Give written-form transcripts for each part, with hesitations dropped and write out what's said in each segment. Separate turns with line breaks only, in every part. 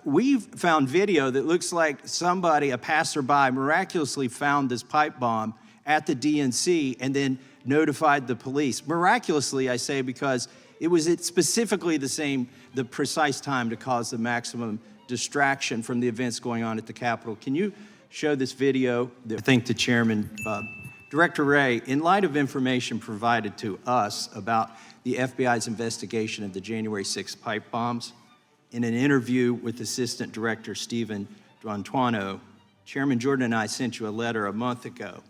We've found video that looks like somebody, a passerby, miraculously found this pipe bomb at the DNC and then notified the police. Miraculously, I say, because it was specifically the precise time to cause the maximum distraction from the events going on at the Capitol. Can you show this video? I think the chairman, Director Wray, in light of information provided to us about the FBI's investigation of the January 6th pipe bombs, in an interview with Assistant Director Stephen D'Antuono, Chairman Jordan and I sent you a letter a month ago.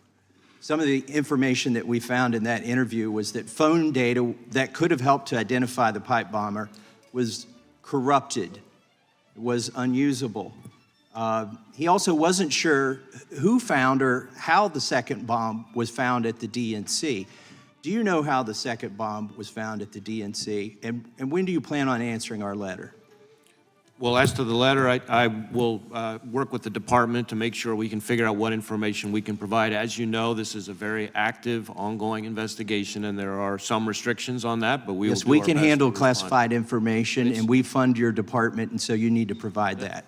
Some of the information that we found in that interview was that phone data that could have helped to identify the pipe bomber was corrupted, was unusable. He also wasn't sure who found or how the second bomb was found at the DNC. Do you know how the second bomb was found at the DNC? And when do you plan on answering our letter?
Well, as to the letter, I will work with the department to make sure we can figure out what information we can provide. As you know, this is a very active, ongoing investigation, and there are some restrictions on that, but we will do our best.
Yes, we can handle classified information, and we fund your department, and so you need to provide that.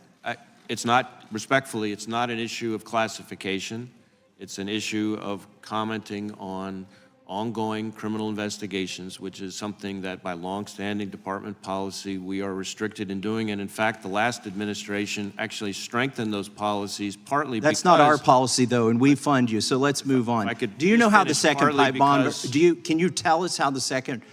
It's not, respectfully, it's not an issue of classification. It's an issue of commenting on ongoing criminal investigations, which is something that by longstanding department policy we are restricted in doing. And in fact, the last administration actually strengthened those policies partly because—
That's not our policy, though, and we fund you, so let's move on. Do you know how the second pipe bomb— can you tell us how the second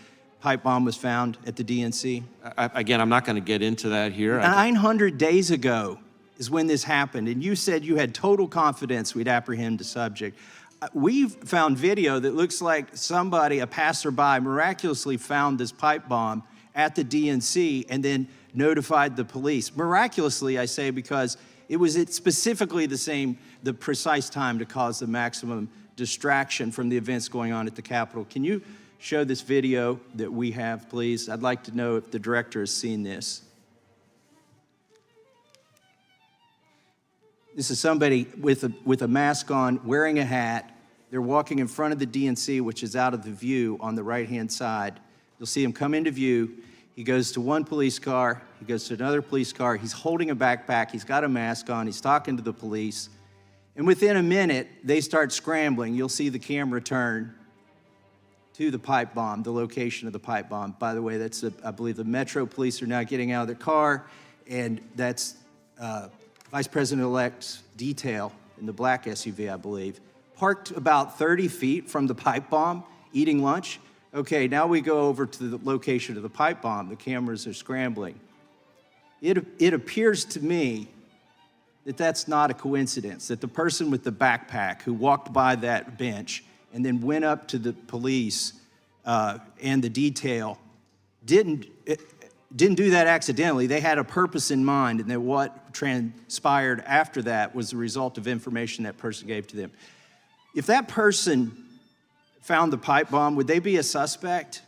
pipe bomb was found at the DNC?
Again, I'm not going to get into that here.
900 days ago is when this happened, and you said you had total confidence we'd apprehend the subject. We've found video that looks like somebody, a passerby, miraculously found this pipe bomb at the DNC and then notified the police. Miraculously, I say, because it was specifically the precise time to cause the maximum distraction from the events going on at the Capitol. Can you show this video that we have, please? I'd like to know if the director has seen this. This is somebody with a mask on, wearing a hat. They're walking in front of the DNC, which is out of the view on the right-hand side. You'll see him come into view. He goes to one police car. He goes to another police car. He's holding a backpack. He's got a mask on. He's talking to the police. And within a minute, they start scrambling. You'll see the camera turn to the pipe bomb, the location of the pipe bomb. By the way, that's, I believe, the Metro police are now getting out of their car, and that's Vice President-elect's detail in the black SUV, I believe, parked about 30 feet from the pipe bomb, eating lunch. Okay, now we go over to the location of the pipe bomb. The cameras are scrambling. It appears to me that that's not a coincidence, that the person with the backpack who walked by that bench and then went up to the police and the detail didn't do that accidentally. They had a purpose in mind, and that what transpired after that was the result of information that person gave to them. If that person found the pipe bomb, would they be a suspect?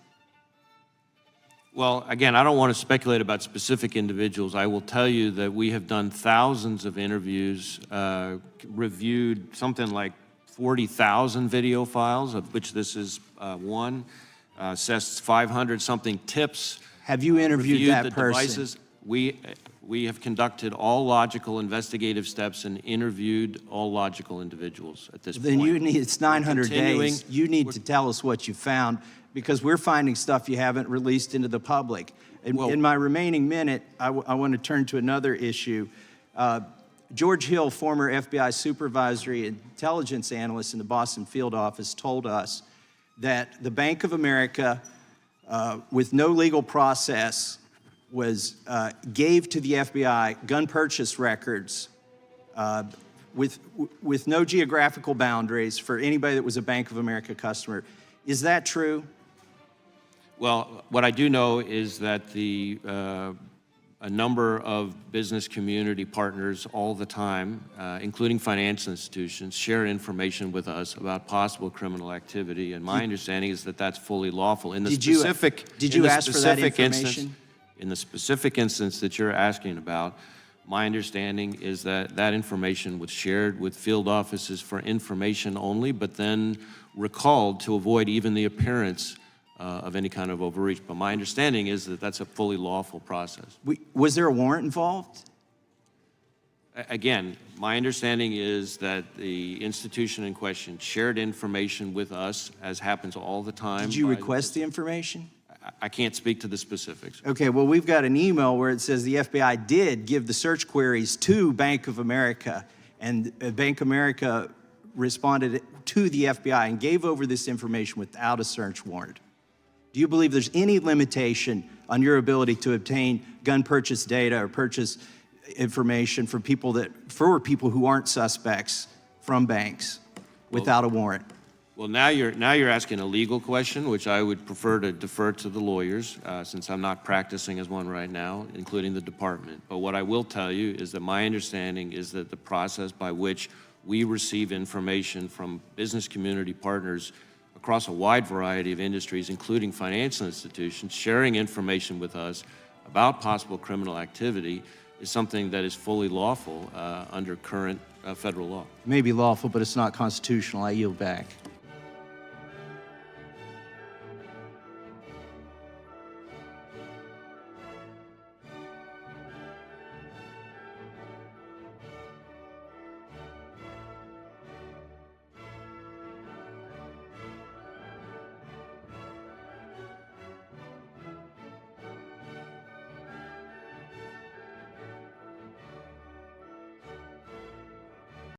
Well, again, I don't want to speculate about specific individuals. I will tell you that we have done thousands of interviews, reviewed something like 40,000 video files, of which this is one, assessed 500-something tips.
Have you interviewed that person?
Devices. We have conducted all logical investigative steps and interviewed all logical individuals at this point.
Then it's 900 days. You need to tell us what you found, because we're finding stuff you haven't released into the public. In my remaining minute, I want to turn to another issue. George Hill, former FBI supervisory intelligence analyst in the Boston field office, told us that the Bank of America, with no legal process, gave to the FBI gun purchase records with no geographical boundaries for anybody that was a Bank of America customer. Is that true?
Well, what I do know is that a number of business community partners all the time, including financial institutions, share information with us about possible criminal activity, and my understanding is that that's fully lawful. In the
Did you ask for that information?
In the specific instance that you're asking about, my understanding is that that information was shared with field offices for information only, but then recalled to avoid even the appearance of any kind of overreach. But my understanding is that that's a fully lawful process.
Was there a warrant involved?
Again, my understanding is that the institution in question shared information with us, as happens all the time.
Did you request the information?
I can't speak to the specifics.
Okay, well, we've got an email where it says the FBI did give the search queries to Bank of America, and Bank of America responded to the FBI and gave over this information without a search warrant. Do you believe there's any limitation on your ability to obtain gun purchase data or purchase information for people who aren't suspects from banks without a warrant?
Well, now you're asking a legal question, which I would prefer to defer to the lawyers, since I'm not practicing as one right now, including the department. But what I will tell you is that my understanding is that the process by which we receive information from business community partners across a wide variety of industries, including financial institutions, sharing information with us about possible criminal activity is something that is fully lawful under current federal law.
It may be lawful, but it's not constitutional. I yield back.